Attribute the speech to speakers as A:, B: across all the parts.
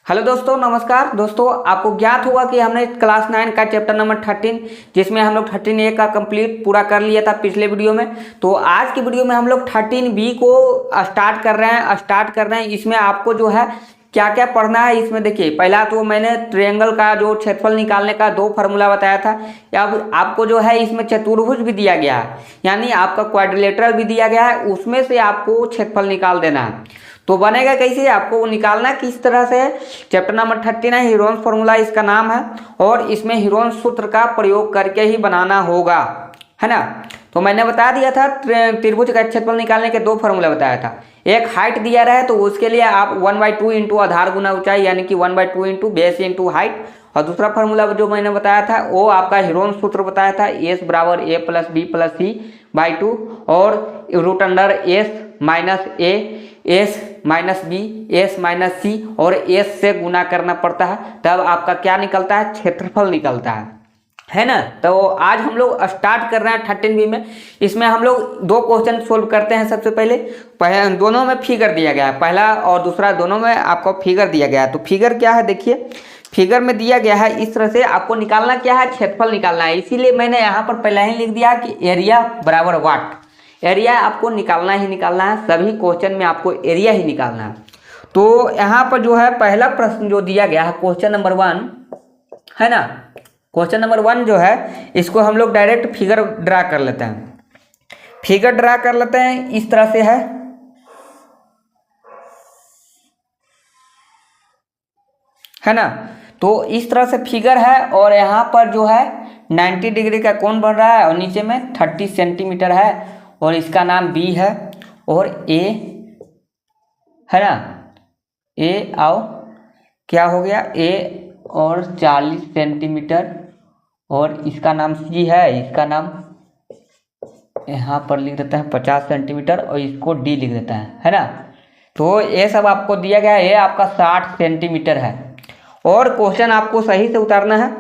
A: Hello दोस्तों, नमस्कार दोस्तों। आपको ज्ञात होगा कि हमने क्लास 9 का चैप्टर नंबर 13 जिसमें हम लोग 13A का कंप्लीट पूरा कर लिया था पिछले वीडियो में। तो आज की वीडियो में हम लोग 13B को स्टार्ट कर रहे हैं। इसमें आपको जो है क्या क्या पढ़ना है इसमें देखिए। पहला तो मैंने ट्रायंगल का जो क्षेत्रफल निकालने का 2 फार्मूला बताया था। अब आपको जो है इसमें चतुर्भुज भी दिया गया है, यानी आपका क्वाड्रिलेटरल भी दिया गया है, उसमें से आपको क्षेत्रफल निकाल देना है। तो बनेगा कैसे, आपको निकालना किस तरह से। चैप्टर नंबर 39 हीरोन्स फार्मूला इसका नाम है, और इसमें हीरोन्स सूत्र का प्रयोग करके ही बनाना होगा, है ना। तो मैंने बता दिया था त्रिभुज का क्षेत्रफल निकालने के 2 फार्मूला बताया था। एक हाइट दिया रहा है तो उसके लिए आप 1/2 इंटू आधार गुना ऊंचाई, यानी कि 1/2 इंटू बेस इंटू हाइट। और दूसरा फार्मूला जो मैंने बताया था वो आपका हीरोन्स सूत्र बताया था, S बराबर A plus B plus C/2 और root under S minus A S minus B S minus C और S से गुना करना पड़ता है, तब आपका क्या निकलता है, क्षेत्रफल निकलता है ना। तो आज हम लोग स्टार्ट कर रहे हैं 13B में। इसमें हम लोग 2 क्वेश्चन सोल्व करते हैं। सबसे पहले दोनों में फिगर दिया गया है, पहला और दूसरा दोनों में आपको फिगर दिया गया है। तो फिगर क्या है देखिए, फिगर में दिया गया है इस तरह से। आपको निकालना क्या है, क्षेत्रफल निकालना है। इसीलिए मैंने यहाँ पर पहले ही लिख दिया कि एरिया बराबर वाट। एरिया आपको निकालना ही निकालना है, सभी क्वेश्चन में आपको एरिया ही निकालना है। तो यहाँ पर जो है पहला प्रश्न जो दिया गया है क्वेश्चन नंबर 1, है ना। क्वेश्चन नंबर 1 जो है इसको हम लोग डायरेक्ट फिगर ड्रा कर लेते हैं। फिगर ड्रा कर लेते हैं, इस तरह से है ना। तो इस तरह से फिगर है, और यहाँ पर जो है 90 डिग्री का कोण बन रहा है, और नीचे में 30 सेंटीमीटर है, और इसका नाम B है, और A है ना। A आओ क्या हो गया, A और 40 सेंटीमीटर, और इसका नाम C है, इसका नाम यहाँ पर लिख देता है 50 सेंटीमीटर, और इसको D लिख देता है ना। तो ये सब आपको दिया गया है, ये आपका 60 सेंटीमीटर है। और क्वेश्चन आपको सही से उतारना है,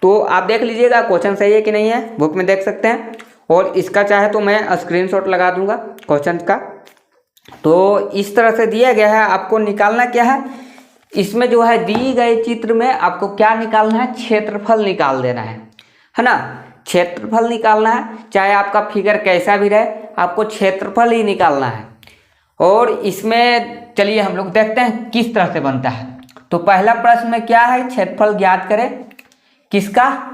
A: तो आप देख लीजिएगा क्वेश्चन सही है कि नहीं है, बुक में देख सकते हैं। और इसका चाहे तो मैं स्क्रीनशॉट लगा दूंगा क्वेश्चन का। तो इस तरह से दिया गया है, आपको निकालना क्या है, इसमें जो है दी गए चित्र में आपको क्या निकालना है, क्षेत्रफल निकाल देना है ना। क्षेत्रफल निकालना है, चाहे आपका फिगर कैसा भी रहे, आपको क्षेत्रफल ही निकालना है। और इसमें चलिए हम लोग देखते हैं किस तरह से बनता है। तो पहला प्रश्न में क्या है, क्षेत्रफल ज्ञात करें किसका,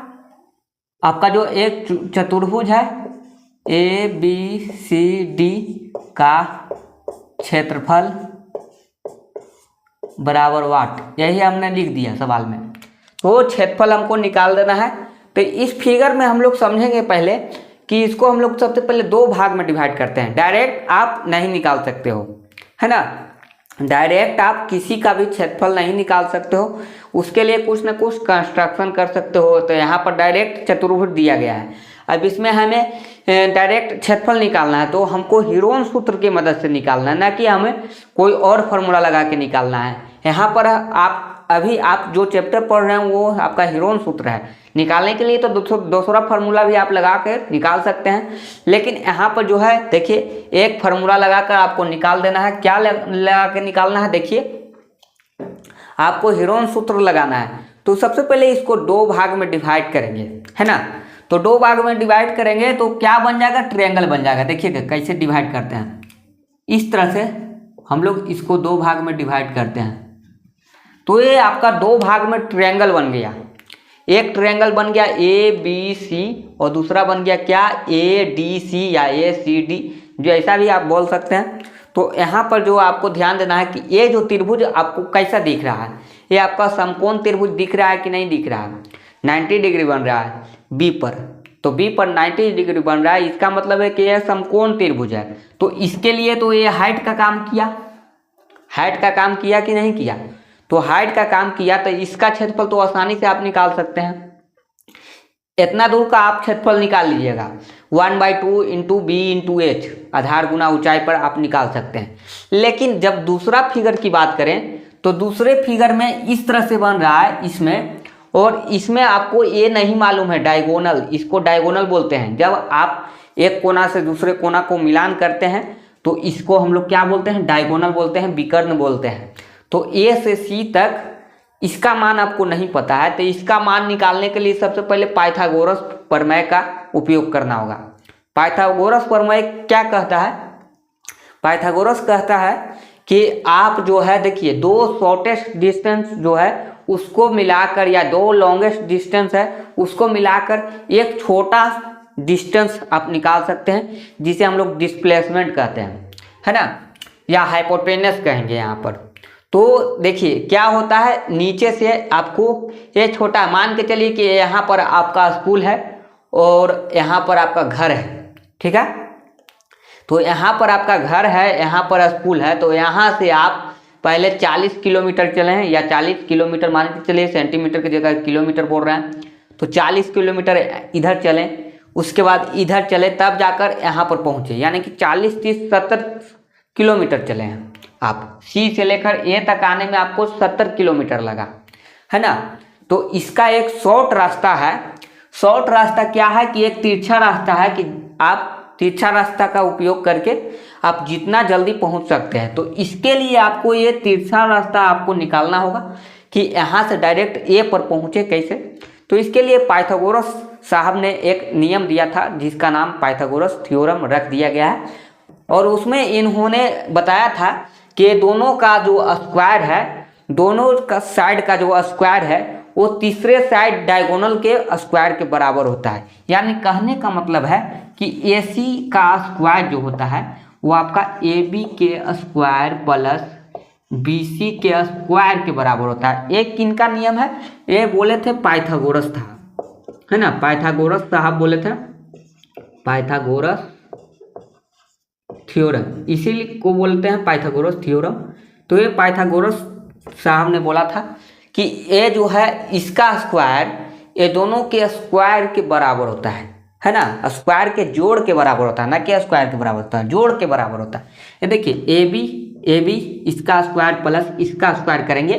A: आपका जो एक चतुर्भुज है ABCD का क्षेत्रफल बराबर वाट, यही हमने लिख दिया सवाल में। तो क्षेत्रफल हमको निकाल देना है। तो इस फिगर में हम लोग समझेंगे पहले कि इसको हम लोग सबसे पहले 2 भाग में डिवाइड करते हैं। डायरेक्ट आप नहीं निकाल सकते हो, है ना। डायरेक्ट आप किसी का भी क्षेत्रफल नहीं निकाल सकते हो, उसके लिए कुछ ना कुछ कंस्ट्रक्शन कर सकते हो। तो यहाँ पर डायरेक्ट चतुर्भुज दिया गया है। अब इसमें हमें डायरेक्ट क्षेत्रफल निकालना है, तो हमको हीरोन्स सूत्र की मदद से निकालना है, ना कि हमें कोई और फार्मूला लगा के निकालना है। यहाँ पर आप जो चैप्टर पढ़ रहे हैं वो आपका हीरोन्स सूत्र है। निकालने के लिए तो दूसरा फार्मूला भी आप लगा कर निकाल सकते हैं, लेकिन यहाँ पर जो है देखिए एक फार्मूला लगाकर आपको निकाल देना है। क्या लगा के निकालना है, देखिए आपको हीरोन्स सूत्र लगाना है। तो सबसे पहले इसको 2 भाग में डिवाइड करेंगे, है ना। तो 2 भाग में डिवाइड करेंगे तो क्या बन जाएगा, ट्रायंगल बन जाएगा। देखिए कैसे डिवाइड करते हैं, इस तरह से हम लोग इसको 2 भाग में डिवाइड करते हैं। तो ये आपका 2 भाग में ट्रायंगल बन गया। एक ट्रायंगल बन गया ABC, और दूसरा बन गया क्या, ADC या ACD, जो ऐसा भी आप बोल सकते हैं। तो यहाँ पर जो आपको ध्यान देना है कि ये जो त्रिभुज आपको कैसा दिख रहा है, ये आपका समकोण त्रिभुज दिख रहा है कि नहीं दिख रहा है। 90 डिग्री बन रहा है B पर, तो B पर 90 डिग्री बन रहा है, इसका मतलब है कि यह समकोण त्रिभुज है। तो इसके लिए तो ये हाइट का काम किया, हाइट का काम किया कि नहीं किया। तो हाइट का काम किया, तो इसका क्षेत्रफल तो आसानी से आप निकाल सकते हैं। इतना दूर का आप क्षेत्रफल निकाल लीजिएगा, 1/2 इंटू B इंटू H, आधार गुना ऊंचाई पर आप निकाल सकते हैं। लेकिन जब दूसरा फिगर की बात करें तो दूसरे फिगर में इस तरह से बन रहा है इसमें, और इसमें आपको ये नहीं मालूम है डायगोनल, इसको डायगोनल बोलते हैं। जब आप एक कोना से दूसरे कोना को मिलान करते हैं तो इसको हम लोग क्या बोलते हैं, डायगोनल बोलते हैं, विकर्ण बोलते हैं। तो ए से सी तक इसका मान आपको नहीं पता है तो इसका मान निकालने के लिए सबसे पहले पाइथागोरस प्रमेय का उपयोग करना होगा। पाइथागोरस प्रमेय क्या कहता है? पाइथागोरस कहता है कि आप जो है देखिए दो शॉर्टेस्ट डिस्टेंस जो है उसको मिलाकर या दो लॉन्गेस्ट डिस्टेंस है उसको मिलाकर एक छोटा डिस्टेंस आप निकाल सकते हैं जिसे हम लोग डिस्प्लेसमेंट कहते हैं, है ना, या हाइपोटेनस कहेंगे यहाँ पर। तो देखिए क्या होता है, नीचे से आपको ये छोटा मान के चलिए कि यहाँ पर आपका स्कूल है और यहाँ पर आपका घर है, ठीक है। तो यहाँ पर आपका घर है, यहाँ पर स्कूल है, तो यहाँ से आप पहले 40 किलोमीटर चले हैं या 40 किलोमीटर मान के चलिए, सेंटीमीटर की जगह किलोमीटर बोल रहे हैं, तो 40 किलोमीटर इधर चलें, उसके बाद इधर चले तब जाकर यहाँ पर पहुँचे, यानी कि 40, 30, 70 किलोमीटर चले हैं आप। सी से लेकर ए तक आने में आपको 70 किलोमीटर लगा, है ना। तो इसका एक शॉर्ट रास्ता है। शॉर्ट रास्ता क्या है कि एक तिरछा रास्ता है कि आप तिरछा रास्ता का उपयोग करके आप जितना जल्दी पहुंच सकते हैं। तो इसके लिए आपको ये तिरछा रास्ता आपको निकालना होगा कि यहाँ से डायरेक्ट ए पर पहुँचे कैसे। तो इसके लिए पाइथागोरस साहब ने एक नियम दिया था जिसका नाम पाइथागोरस थ्योरम रख दिया गया है, और उसमें इन्होंने बताया था कि दोनों का जो स्क्वायर है, दोनों का साइड का जो स्क्वायर है वो तीसरे साइड डायगोनल के स्क्वायर के बराबर होता है। यानी कहने का मतलब है कि AC का स्क्वायर जो होता है वो आपका AB के स्क्वायर प्लस BC के स्क्वायर के बराबर होता है। एक किनका नियम है? ये बोले थे पाइथागोरस था, है ना, पाइथागोरस साहब बोले थे, पाइथागोरस थ्योरम, इसीलिए को बोलते हैं पाइथागोरस थ्योरम। तो ये पाइथागोरस साहब ने बोला था कि ये जो है इसका स्क्वायर ये दोनों के स्क्वायर के बराबर होता है ना, स्क्वायर के जोड़ के बराबर होता है, ना कि स्क्वायर के बराबर होता है, जोड़ के बराबर होता है। ये देखिए AB इसका स्क्वायर प्लस इसका स्क्वायर करेंगे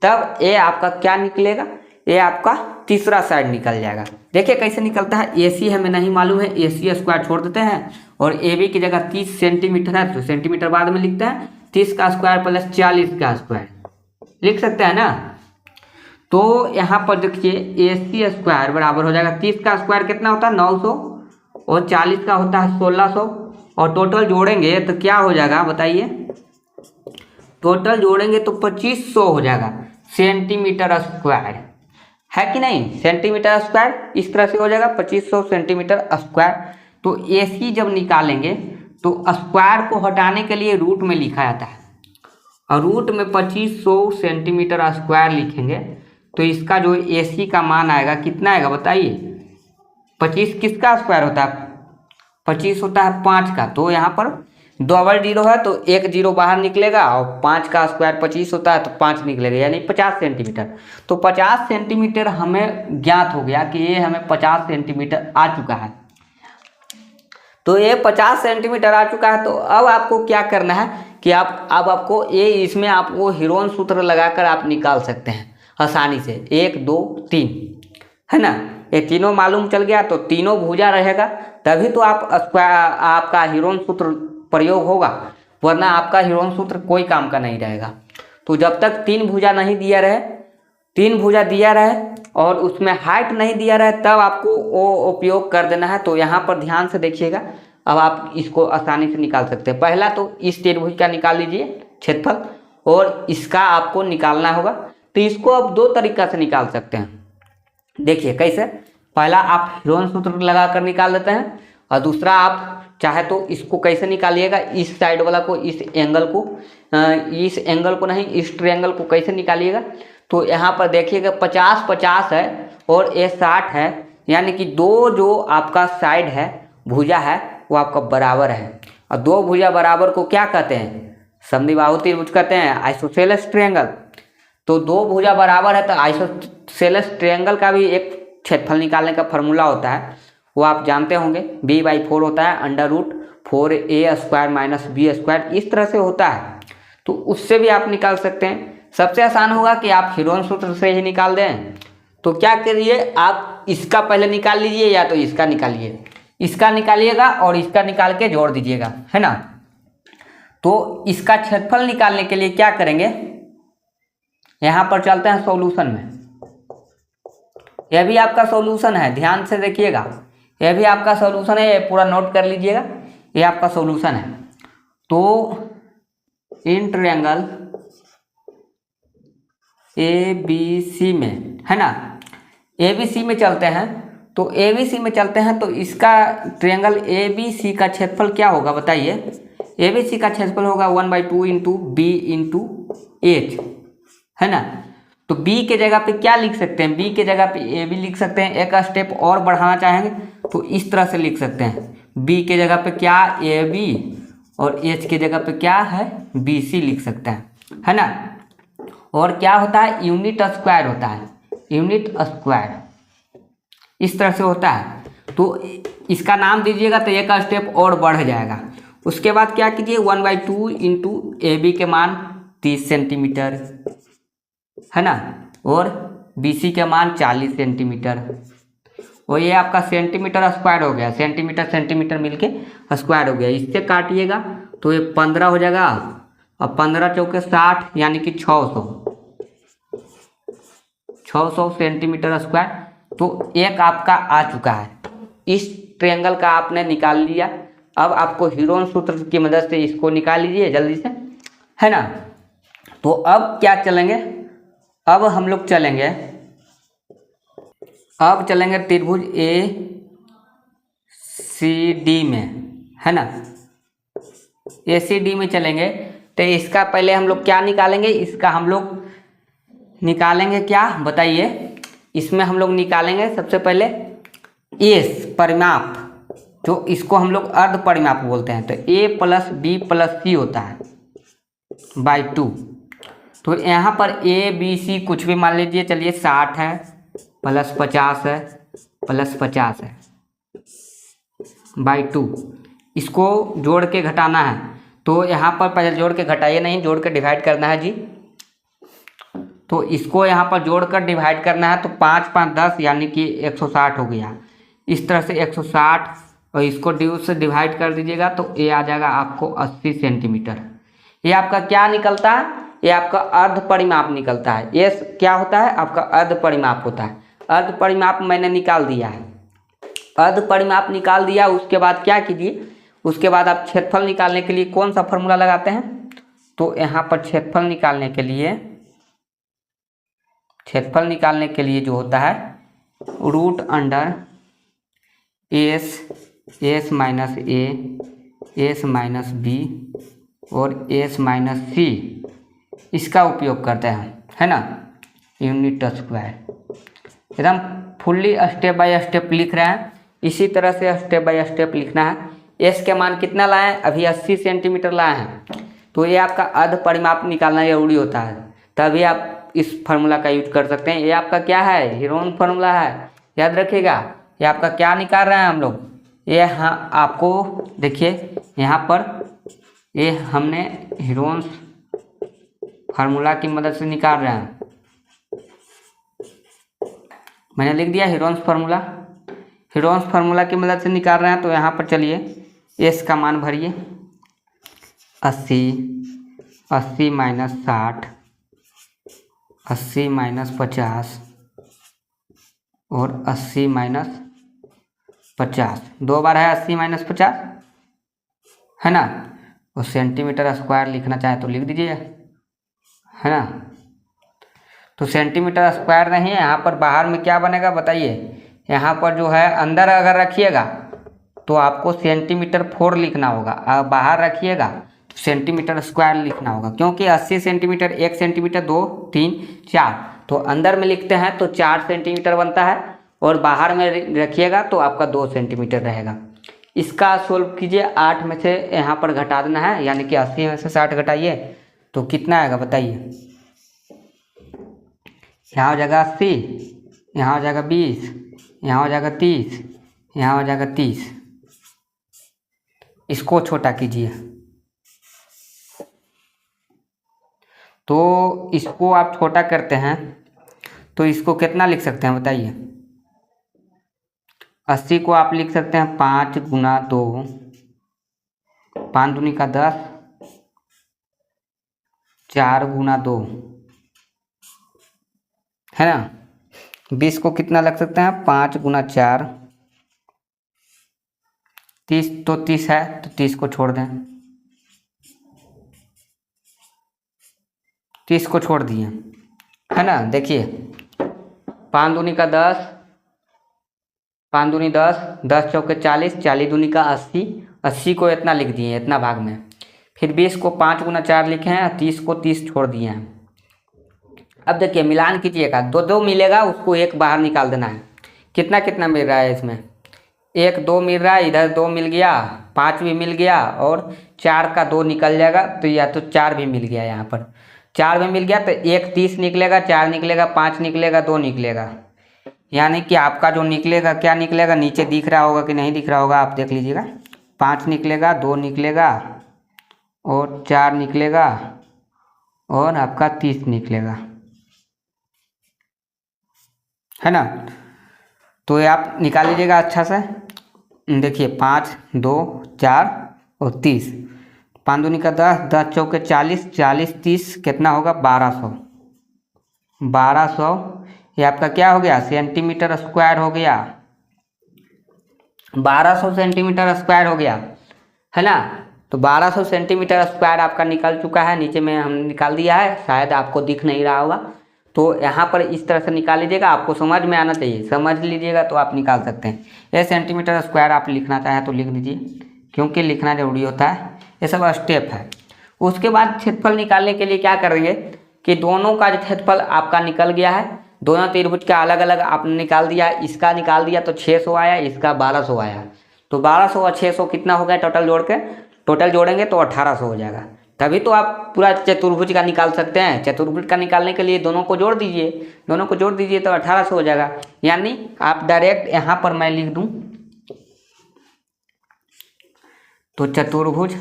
A: तब ये आपका क्या निकलेगा, ये आपका तीसरा साइड निकल जाएगा। देखिए कैसे निकलता है। AC हमें नहीं मालूम है, AC स्क्वायर छोड़ देते हैं और AB की जगह 30 सेंटीमीटर है तो सेंटीमीटर बाद में लिखते हैं, 30 का स्क्वायर प्लस 40 का स्क्वायर लिख सकते हैं ना। तो यहाँ पर देखिए AC स्क्वायर बराबर हो जाएगा, 30 का स्क्वायर कितना होता है 900 और 40 का होता है 1600, और टोटल जोड़ेंगे तो क्या हो जाएगा बताइए, टोटल जोड़ेंगे तो 2500 हो जाएगा सेंटीमीटर स्क्वायर, है कि नहीं। सेंटीमीटर स्क्वायर इस तरह से हो जाएगा 2500 सेंटीमीटर स्क्वायर। तो AC जब निकालेंगे तो स्क्वायर को हटाने के लिए रूट में लिखा जाता है, और रूट में 2500 सेंटीमीटर स्क्वायर लिखेंगे तो इसका जो AC का मान आएगा कितना आएगा बताइए। 25 किसका स्क्वायर होता है? 25 होता है 5 का, तो यहाँ पर डबल जीरो है तो एक जीरो बाहर निकलेगा, और 5 का स्क्वायर 25 होता है तो 5 निकलेगा, यानी 50 सेंटीमीटर। तो 50 सेंटीमीटर हमें ज्ञात हो गया कि ये हमें 50 सेंटीमीटर आ चुका है। तो ये 50 सेंटीमीटर आ चुका है। तो अब आपको क्या करना है कि अब आपको ये इसमें आपको हीरोन सूत्र लगाकर आप निकाल सकते हैं आसानी से, 1 2 3, है ना। ये तीनों मालूम चल गया तो तीनों भुजा रहेगा तभी तो आपका हीरोन सूत्र प्रयोग होगा, वरना आपका हीरोन सूत्र कोई काम का नहीं रहेगा। तो जब तक 3 भुजा नहीं दिया रहे, 3 भुजा दिया रहे और उसमें हाइट नहीं दिया रहे तब आपको वो उपयोग कर देना है। तो यहाँ पर ध्यान से देखिएगा, अब आप इसको आसानी से निकाल सकते हैं। पहला तो इस त्रिभुज का निकाल लीजिए क्षेत्रफल, और इसका आपको निकालना होगा। तो इसको आप 2 तरीका से निकाल सकते हैं। देखिए कैसे, पहला आप हीरोन सूत्र लगा कर निकाल देते हैं, और दूसरा आप चाहे तो इसको कैसे निकालिएगा, इस साइड वाला को, इस एंगल को नहीं, इस ट्रायंगल को कैसे निकालिएगा। तो यहाँ पर देखिएगा 50 50 है और ये 60 है, यानी कि 2 जो आपका साइड है भुजा है वो आपका बराबर है। और 2 भुजा बराबर को क्या कहते हैं? समद्विबाहु त्रिभुज कहते हैं, आइसोसेलेस ट्रायंगल। तो 2 भुजा बराबर है तो आइसोसेलेस ट्रायंगल का भी एक क्षेत्रफल निकालने का फॉर्मूला होता है, वो आप जानते होंगे, b/4 होता है, √4a² - b², इस तरह से होता है। तो उससे भी आप निकाल सकते हैं। सबसे आसान होगा कि आप हीरोन सूत्र से ही निकाल दें। तो क्या करिए, आप इसका पहले निकाल लीजिए या तो इसका निकालिए, इसका निकालिएगा और इसका निकाल के जोड़ दीजिएगा, है ना। तो इसका क्षेत्रफल निकालने के लिए क्या करेंगे, यहाँ पर चलते हैं सॉल्यूशन में। यह भी आपका सॉल्यूशन है, ध्यान से देखिएगा, यह भी आपका सॉल्यूशन है, ये पूरा नोट कर लीजिएगा, ये आपका सॉल्यूशन है। तो इन ट्रायंगल ABC में, है ना, ABC में चलते हैं, तो ABC में चलते हैं, तो इसका ट्रायंगल ABC का क्षेत्रफल क्या होगा बताइए। ABC का क्षेत्रफल होगा 1/2 इंटू बी इंटू एच, है ना। तो B के जगह पे क्या लिख सकते हैं, B के जगह पे AB लिख सकते हैं। एक स्टेप और बढ़ाना चाहेंगे तो इस तरह से लिख सकते हैं, B के जगह पे क्या AB और H के जगह पे क्या है BC लिख सकते हैं, है ना। और क्या होता है, यूनिट स्क्वायर होता है, यूनिट स्क्वायर इस तरह से होता है। तो इसका नाम दीजिएगा तो एक स्टेप और बढ़ जाएगा। उसके बाद क्या कीजिए, 1/2 इंटू AB के मान 30 सेंटीमीटर, है ना, और BC के मान 40 सेंटीमीटर, और ये आपका सेंटीमीटर स्क्वायर हो गया, सेंटीमीटर सेंटीमीटर मिलके स्क्वायर हो गया। इससे काटिएगा तो ये 15 हो जाएगा, और 15 चौके 60 यानी कि 600 सेंटीमीटर स्क्वायर। तो एक आपका आ चुका है, इस ट्रायंगल का आपने निकाल लिया। अब आपको हीरोन सूत्र की मदद से इसको निकाल लीजिए जल्दी से, है ना। तो अब क्या चलेंगे, अब हम लोग चलेंगे, अब चलेंगे त्रिभुज ACD में, है ना, ACD में चलेंगे। तो इसका पहले हम लोग क्या निकालेंगे, इसका हम लोग निकालेंगे क्या बताइए। इसमें हम लोग निकालेंगे सबसे पहले एस परिमाप, जो इसको हम लोग अर्ध परिमाप बोलते हैं। तो A + B + C होता है /2। तो यहाँ पर ABC कुछ भी मान लीजिए, चलिए 60 है + 50 है + 50 है /2। इसको जोड़ के घटाना है, तो यहाँ पर पहले जोड़ के घटाइए नहीं, जोड़ के डिवाइड करना है जी। तो इसको यहाँ पर जोड़कर डिवाइड करना है, तो 5 5 10 यानी कि 160 हो गया। इस तरह से 160, और इसको ड्यू से डिवाइड कर दीजिएगा तो ये आ जाएगा आपको 80 सेंटीमीटर। ये आपका क्या निकलता है, ये आपका अर्ध परिमाप निकलता है। ये क्या होता है, आपका अर्ध परिमाप होता है। अर्ध परिमाप मैंने निकाल दिया है, अर्ध परिमाप निकाल दिया। उसके बाद क्या कीजिए, उसके बाद आप क्षेत्रफल निकालने के लिए कौन सा फॉर्मूला लगाते हैं। तो यहाँ पर क्षेत्रफल निकालने के लिए, क्षेत्रफल निकालने के लिए जो होता है √under S minus A S minus B और S माइनस C, इसका उपयोग करते हैं, है ना। यूनिट स्क्वायर एकदम फुल्ली स्टेप बाय स्टेप लिख रहे हैं, इसी तरह से स्टेप बाय स्टेप लिखना है। S के मान कितना लाए हैं, अभी 80 सेंटीमीटर लाए हैं। तो ये आपका अर्ध परिमाप निकालना जरूरी होता है, तभी आप इस फार्मूला का यूज कर सकते हैं। ये आपका क्या है, हीरोन फार्मूला है, याद रखिएगा। ये आपका क्या निकाल रहे हैं हम लोग, ये हाँ आपको देखिए यहाँ पर ये हमने हीरोन फार्मूला की मदद से निकाल रहे हैं। मैंने लिख दिया हीरोन फार्मूला, हीरोन फार्मूला की मदद से निकाल रहे हैं। तो यहाँ पर चलिए एस का मान भरिए, 80 माइनस 60, 80 माइनस 50 और 80 माइनस 50, 2 बार है 80 माइनस 50, है ना। और सेंटीमीटर स्क्वायर लिखना चाहे तो लिख दीजिए, है ना। तो सेंटीमीटर स्क्वायर नहीं है, यहाँ पर बाहर में क्या बनेगा बताइए। यहाँ पर जो है अंदर अगर रखिएगा तो आपको सेंटीमीटर 4 लिखना होगा, और बाहर रखिएगा तो सेंटीमीटर स्क्वायर लिखना होगा, क्योंकि 80 सेंटीमीटर 1 सेंटीमीटर 2 3 4, तो अंदर में लिखते हैं तो 4 सेंटीमीटर बनता है, और बाहर में रखिएगा तो आपका 2 सेंटीमीटर रहेगा। इसका सोल्व कीजिए, 8 में से यहाँ पर घटा देना है, यानी कि 80 में से 60 घटाइए तो कितना आएगा बताइए। यहाँ हो जाएगा 80, यहाँ हो जाएगा 20, यहाँ हो जाएगा 30, यहाँ हो जाएगा 30। इसको छोटा कीजिए, तो इसको आप छोटा करते हैं तो इसको कितना लिख सकते हैं बताइए। 80 को आप लिख सकते हैं 5 गुना 2, 5 दूनी का 10, 4 गुना 2, है ना। 20 को कितना लग सकता है, 5 गुना 4, 30, तो 30 है तो 30 को छोड़ दें, 30 को छोड़ दिए, है ना। देखिए 5 दूनी का 10, 5 दूनी 10, 10 चौके 40, 40 दूनी का 80, 80 को इतना लिख दिए इतना भाग में। फिर 20 को 5 गुना 4 लिखे हैं, 30 को 30 छोड़ दिए हैं। अब देखिए मिलान कीजिएगा, दो दो मिलेगा उसको एक बाहर निकाल देना है। कितना कितना मिल रहा है इसमें, 1 2 मिल रहा है, इधर 2 मिल गया, 5 भी मिल गया और 4 का 2 निकल जाएगा, तो या तो 4 भी मिल गया, यहाँ पर 4 भी मिल गया, तो 1 30 निकलेगा, 4 निकलेगा, 5 निकलेगा, 2 निकलेगा। यानी कि आपका जो निकलेगा क्या निकलेगा, नीचे दिख रहा होगा कि नहीं दिख रहा होगा, आप देख लीजिएगा। 5 निकलेगा, 2 निकलेगा और 4 निकलेगा और आपका 30 निकलेगा, है ना। तो ये आप निकाल लीजिएगा अच्छा से। देखिए 5 2 4 और 30, 5 दूनी का 10, 10 चौके 40, 40 30 कितना होगा, 1200, 1200। ये आपका क्या हो गया, सेंटीमीटर स्क्वायर हो गया, 1200 सेंटीमीटर स्क्वायर हो गया, है ना। तो 1200 सेंटीमीटर स्क्वायर आपका निकल चुका है, नीचे में हम निकाल दिया है, शायद आपको दिख नहीं रहा होगा। तो यहाँ पर इस तरह से निकाल लीजिएगा, आपको समझ में आना चाहिए, समझ लीजिएगा तो आप निकाल सकते हैं। ये सेंटीमीटर स्क्वायर आप लिखना चाहें तो लिख दीजिए, क्योंकि लिखना जरूरी होता है, ये सब स्टेप है। उसके बाद क्षेत्रफल निकालने के लिए क्या करेंगे कि दोनों का जो क्षेत्रफल आपका निकल गया है, दोनों त्रिभुज का अलग अलग आपने निकाल दिया, इसका निकाल दिया तो 600 आया, इसका 1200 आया। तो 1200 और 600 कितना हो गया टोटल जोड़ के, टोटल जोड़ेंगे तो 1800 हो जाएगा। तभी तो आप पूरा चतुर्भुज का निकाल सकते हैं। चतुर्भुज का निकालने के लिए दोनों को जोड़ दीजिए, दोनों को जोड़ दीजिए तो 1800 हो जाएगा। यानी आप डायरेक्ट यहाँ पर मैं लिख दूँ तो चतुर्भुज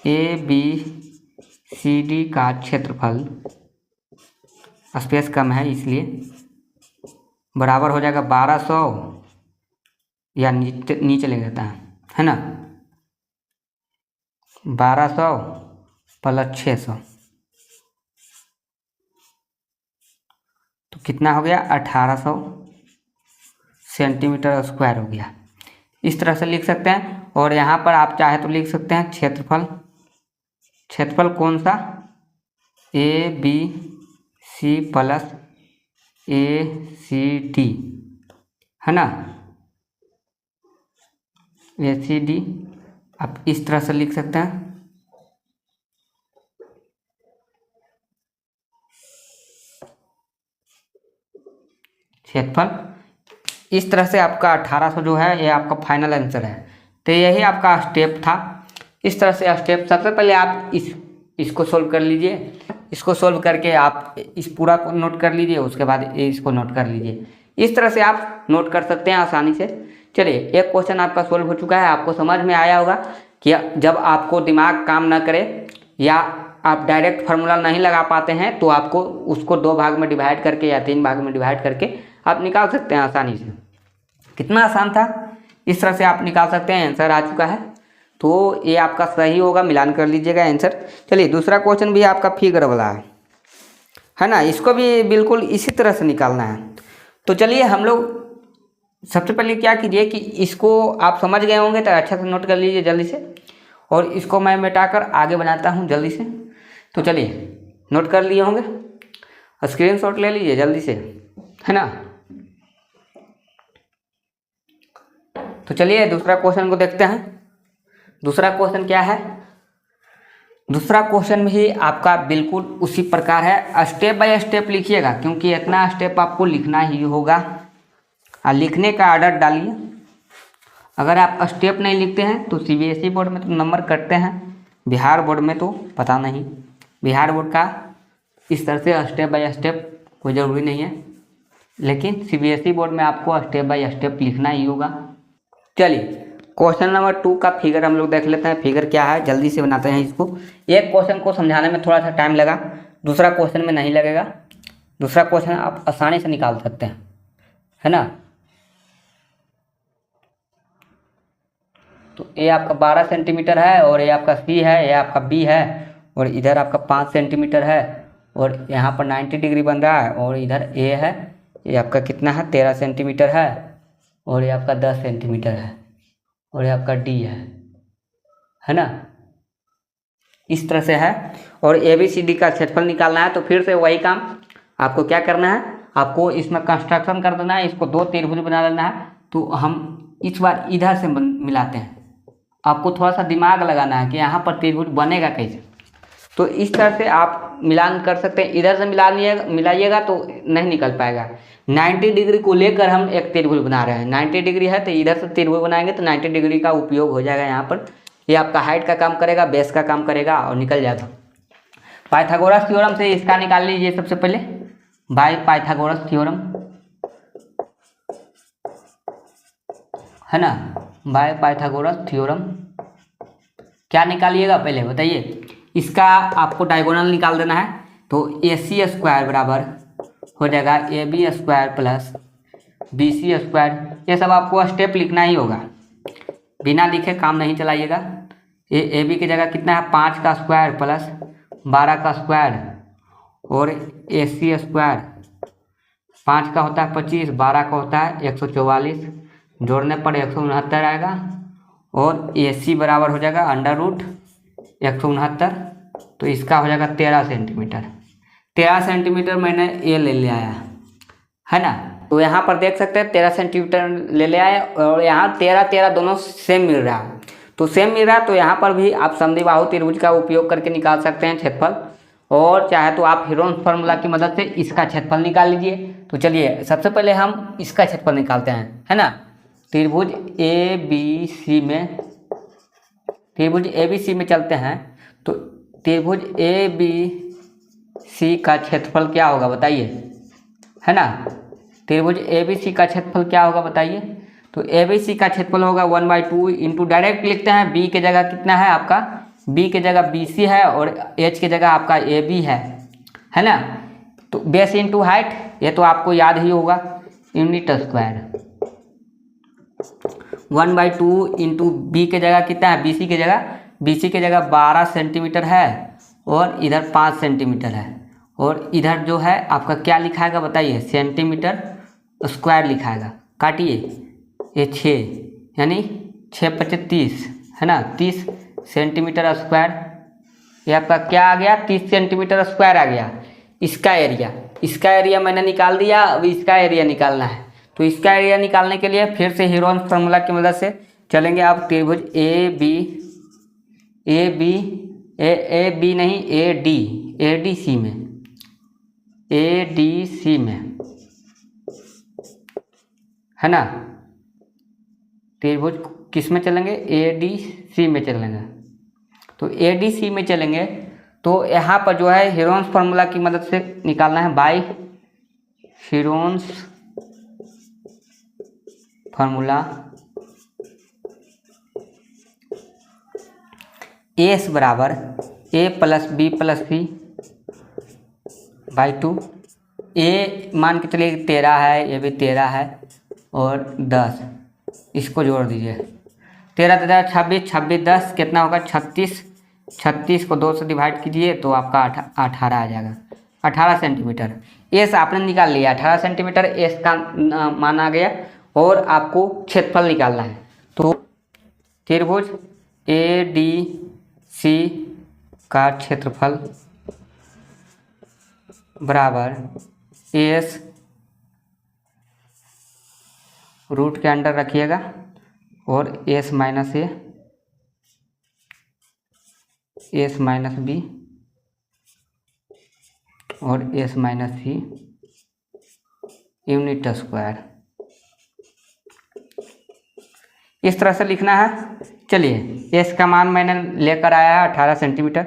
A: ABCD का क्षेत्रफल, स्पेस कम है इसलिए, बराबर हो जाएगा 1200 या नीचे ले लेता है ना, 1200 प्लस 600 तो कितना हो गया, 1800 सेंटीमीटर स्क्वायर हो गया। इस तरह से लिख सकते हैं। और यहाँ पर आप चाहे तो लिख सकते हैं क्षेत्रफल, क्षेत्रफल कौन सा, ABC प्लस ACD, है ना, ACD आप इस तरह से लिख सकते हैं। क्षेत्रफल इस तरह से आपका 1800 जो है ये आपका फाइनल आंसर है। तो यही आपका स्टेप था। इस तरह से स्टेप सबसे पहले आप इसको सोल्व कर लीजिए, इसको सोल्व करके आप इस पूरा को नोट कर लीजिए, उसके बाद इसको नोट कर लीजिए। इस तरह से आप नोट कर सकते हैं आसानी से। चलिए एक क्वेश्चन आपका सोल्व हो चुका है, आपको समझ में आया होगा कि जब आपको दिमाग काम ना करे या आप डायरेक्ट फार्मूला नहीं लगा पाते हैं तो आपको उसको 2 भाग में डिवाइड करके या 3 भाग में डिवाइड करके आप निकाल सकते हैं आसानी से। कितना आसान था, इस तरह से आप निकाल सकते हैं। आंसर आ चुका है तो ये आपका सही होगा, मिलान कर लीजिएगा आंसर। चलिए दूसरा क्वेश्चन भी आपका फिगर वाला है ना, इसको भी बिल्कुल इसी तरह से निकालना है। तो चलिए हम लोग सबसे पहले क्या कीजिए कि इसको आप समझ गए होंगे तो अच्छा से नोट कर लीजिए जल्दी से, और इसको मैं मिटाकर आगे बनाता हूँ जल्दी से। तो चलिए नोट कर लिए होंगे, स्क्रीनशॉट ले लीजिए जल्दी से, है ना। तो चलिए दूसरा क्वेश्चन को देखते हैं। दूसरा क्वेश्चन क्या है, दूसरा क्वेश्चन भी आपका बिल्कुल उसी प्रकार है। स्टेप बाय स्टेप लिखिएगा क्योंकि इतना स्टेप आपको लिखना ही होगा, और लिखने का आर्डर डालिए। अगर आप स्टेप नहीं लिखते हैं तो CBSE बोर्ड में तो नंबर कटते हैं, बिहार बोर्ड में तो पता नहीं। बिहार बोर्ड का इस तरह से स्टेप बाय स्टेप कोई ज़रूरी नहीं है, लेकिन CBSE बोर्ड में आपको स्टेप बाय स्टेप लिखना ही होगा। चलिए क्वेश्चन नंबर 2 का फिगर हम लोग देख लेते हैं। फिगर क्या है जल्दी से बनाते हैं इसको। एक क्वेश्चन को समझाने में थोड़ा सा टाइम लगा, दूसरा क्वेश्चन में नहीं लगेगा। दूसरा क्वेश्चन आप आसानी से निकाल सकते हैं, है ना। तो ये आपका 12 सेंटीमीटर है और ये आपका C है, ये आपका B है, और इधर आपका 5 सेंटीमीटर है, और यहाँ पर 90 डिग्री बन रहा है, और इधर A है ये आपका कितना है 13 सेंटीमीटर है, और ये आपका 10 सेंटीमीटर है, और ये आपका डी है ना, इस तरह से है। और ABCD का क्षेत्रफल निकालना है, तो फिर से वही काम आपको क्या करना है, आपको इसमें कंस्ट्रक्शन कर देना है, इसको 2 त्रिभुज बना लेना है। तो हम इस बार इधर से मिलाते हैं, आपको थोड़ा सा दिमाग लगाना है कि यहाँ पर त्रिभुज बनेगा कैसे। तो इस तरह से आप मिलान कर सकते हैं, इधर से मिलाइएगा तो नहीं निकल पाएगा। 90 डिग्री को लेकर हम एक त्रिभुज बना रहे हैं, 90 डिग्री है तो इधर से त्रिभुज बनाएंगे तो 90 डिग्री का उपयोग हो जाएगा यहाँ पर। ये आपका हाइट का काम करेगा, बेस का काम करेगा और निकल जाएगा। पाइथागोरस थ्योरम से इसका निकाल लीजिए सबसे पहले, बाय पाइथागोरस थ्योरम है ना, बाय पाइथागोरस थ्योरम क्या निकालिएगा पहले बताइए। इसका आपको डायगोनल निकाल देना है, तो AC स्क्वायर बराबर हो जाएगा AB square plus BC square. ये सब आपको स्टेप लिखना ही होगा, बिना लिखे काम नहीं चलाइएगा। ये AB की जगह कितना है 5 का स्क्वायर प्लस 12 का स्क्वायर, और AC स्क्वायर 5 का होता है 25, 12 का होता है 144, जोड़ने पर 169 आएगा, और AC बराबर हो जाएगा √169, तो इसका हो जाएगा 13 सेंटीमीटर। 13 सेंटीमीटर मैंने ये ले आया है ना, तो यहाँ पर देख सकते हैं 13 सेंटीमीटर ले आए, और यहाँ 13 दोनों सेम मिल रहा है। तो सेम मिल रहा है, तो यहाँ पर भी आप समद्विबाहु त्रिभुज का उपयोग करके निकाल सकते हैं क्षेत्रफल, और चाहे तो आप हीरोन्स फार्मूला की मदद से इसका क्षेत्रफल निकाल लीजिए। तो चलिए सबसे पहले हम इसका क्षेत्रफल निकालते हैं, है ना। त्रिभुज ABC में चलते हैं, तो त्रिभुज ABC का क्षेत्रफल क्या होगा बताइए, है ना। त्रिभुज ABC का क्षेत्रफल क्या होगा बताइए, तो ABC का क्षेत्रफल होगा 1/2 इंटू, डायरेक्ट लिखते हैं, B की जगह कितना है आपका, B की जगह BC है और H की जगह आपका AB है ना। तो बेस इंटू हाइट, ये तो आपको याद ही होगा, यूनिट स्क्वायर। 1/2 इंटू B की जगह कितना है, BC की जगह 12 सेंटीमीटर है, और इधर 5 सेंटीमीटर है, और इधर जो है आपका क्या लिखाएगा बताइए, सेंटीमीटर स्क्वायर लिखाएगा। काटिए, ये 6 यानी 6 × 5 = 30 है ना, 30 सेंटीमीटर स्क्वायर। ये आपका क्या आ गया, 30 सेंटीमीटर स्क्वायर आ गया। इसका एरिया मैंने निकाल दिया, अब इसका एरिया निकालना है। तो इसका एरिया निकालने के लिए फिर से हीरोन्स फार्मूला की मदद से चलेंगे। आप त्रिभुज ADC में है ना, त्रिभुज किस में चलेंगे, ADC में चलेंगे। तो ADC में चलेंगे तो यहाँ पर जो है हीरोन्स फार्मूला की मदद से निकालना है, बाय हीरोन्स फार्मूला। एस बराबर A + B + C/2। ए मान के चलिए 13 है, ये भी 13 है, और 10, इसको जोड़ दीजिए। 13 × 26, 26 × 10 कितना होगा 36, 36 को 2 से डिवाइड कीजिए तो आपका 18 आ जाएगा, 18 सेंटीमीटर। एस आपने निकाल लिया, 18 सेंटीमीटर एस का मान आ गया, और आपको क्षेत्रफल निकालना है। तो त्रिभुज ADC का क्षेत्रफल बराबर एस, रूट के अंडर रखिएगा, और S - A, S - B और S - C यूनिट स्क्वायर, इस तरह से लिखना है। चलिए S का मान मैंने लेकर आया है 18 सेंटीमीटर।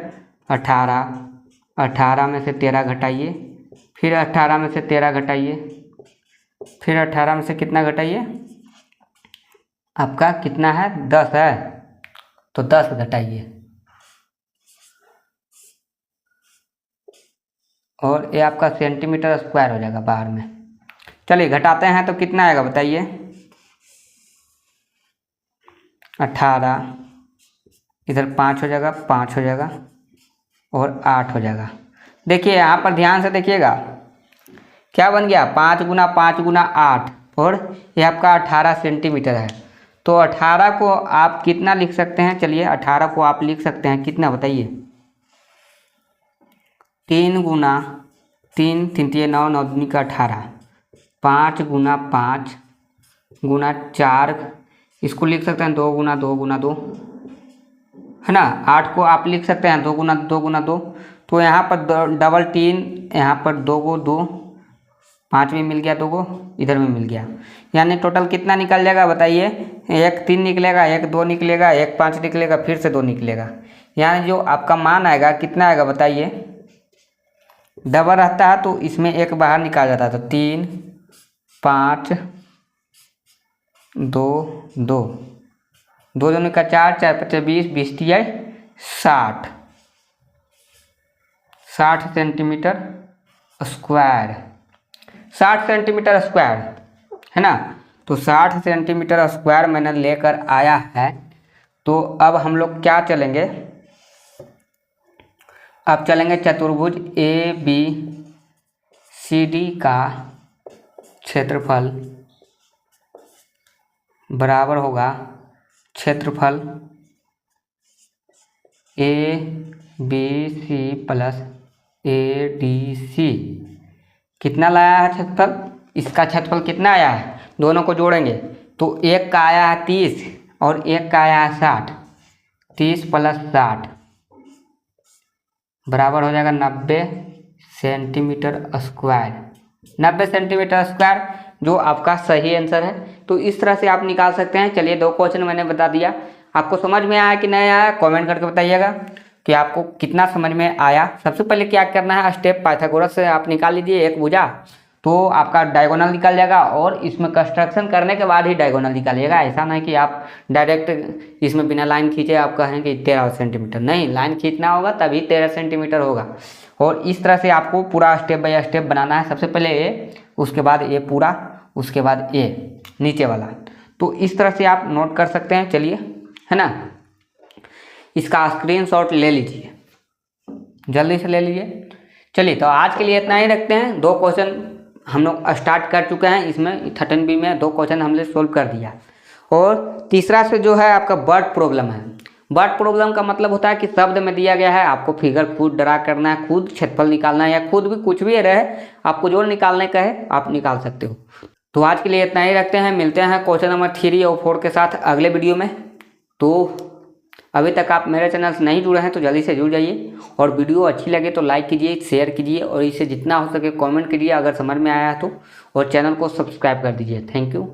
A: 18 में से 13 घटाइए, फिर 18 में से 13 घटाइए, फिर 18 में से कितना घटाइए, आपका कितना है 10 है, तो 10 घटाइए, और ये आपका सेंटीमीटर स्क्वायर हो जाएगा बाहर में। चलिए घटाते हैं तो कितना आएगा बताइए, 18, इधर 5 हो जाएगा, 5 हो जाएगा, और 8 हो जाएगा। देखिए यहाँ पर ध्यान से देखिएगा क्या बन गया 5 गुना 5 गुना 8 और ये आपका 18 सेंटीमीटर है। तो 18 को आप कितना लिख सकते हैं, चलिए 18 को आप लिख सकते हैं कितना बताइए, 3 गुना 3 3 3 9 9 दूनी का 18, 5 गुना 5 गुना 4, इसको लिख सकते हैं 2 गुना 2 गुना 2 है ना। 8 को आप लिख सकते हैं 2 गुना 2 गुना 2। तो यहाँ पर डबल 3, यहाँ पर 2 को 2, 5 में मिल गया 2 को, इधर में मिल गया, यानी टोटल कितना निकल जाएगा बताइए, एक 3 निकलेगा, एक 2 निकलेगा, एक 5 निकलेगा, फिर से 2 निकलेगा, यानी जो आपका मान आएगा कितना आएगा बताइए। डबल रहता है तो इसमें एक बाहर निकाल जाता है, तो 3 5 2 2 2 दूनी का 4 4 5 20 20 तिया 60 60 सेंटीमीटर स्क्वायर, 60 सेंटीमीटर स्क्वायर है ना। तो 60 सेंटीमीटर स्क्वायर मैंने लेकर आया है। तो अब हम लोग क्या चलेंगे, अब चलेंगे चतुर्भुज ए बी सी डी का क्षेत्रफल बराबर होगा क्षेत्रफल A B C plus A D C. कितना लाया है क्षेत्रफल, इसका क्षेत्रफल कितना आया है, दोनों को जोड़ेंगे तो एक का आया है 30 और एक का आया है 60, 30 प्लस 60 बराबर हो जाएगा 90 सेंटीमीटर स्क्वायर, 90 सेंटीमीटर स्क्वायर जो आपका सही आंसर है। तो इस तरह से आप निकाल सकते हैं। चलिए 2 क्वेश्चन मैंने बता दिया, आपको समझ में आया कि नहीं आया, कमेंट करके बताइएगा कि आपको कितना समझ में आया। सबसे पहले क्या करना है, स्टेप पाइथागोरस से आप निकाल लीजिए एक भुजा, तो आपका डायगोनल निकल जाएगा, और इसमें कंस्ट्रक्शन करने के बाद ही डायगोनल निकालिएगा। ऐसा नहीं कि आप डायरेक्ट इसमें बिना लाइन खींचे आप कहें कि 13 सेंटीमीटर, नहीं, लाइन खींचना होगा तभी 13 सेंटीमीटर होगा। और इस तरह से आपको पूरा स्टेप बाय स्टेप बनाना है, सबसे पहले ए, उसके बाद ए पूरा, उसके बाद ए नीचे वाला। तो इस तरह से आप नोट कर सकते हैं, चलिए है ना। इसका स्क्रीनशॉट ले लीजिए, जल्दी से ले लीजिए। चलिए तो आज के लिए इतना ही रखते हैं। 2 क्वेश्चन हम लोग स्टार्ट कर चुके हैं, इसमें 13B में 2 क्वेश्चन हमने सोल्व कर दिया। और तीसरा से जो है आपका वर्ड प्रॉब्लम है। वर्ड प्रॉब्लम का मतलब होता है कि शब्द में दिया गया है, आपको फिगर खुद ड्रा करना है, खुद क्षेत्रफल निकालना है, या खुद भी कुछ भी रहे आपको जो निकालने का है आप निकाल सकते हो। तो आज के लिए इतना ही रखते हैं, मिलते हैं क्वेश्चन नंबर 3 और 4 के साथ अगले वीडियो में। तो अभी तक आप मेरे चैनल से नहीं जुड़े हैं तो जल्दी से जुड़ जाइए, और वीडियो अच्छी लगे तो लाइक कीजिए, शेयर कीजिए, और इसे जितना हो सके कमेंट कीजिए अगर समझ में आया तो, और चैनल को सब्सक्राइब कर दीजिए। Thank you.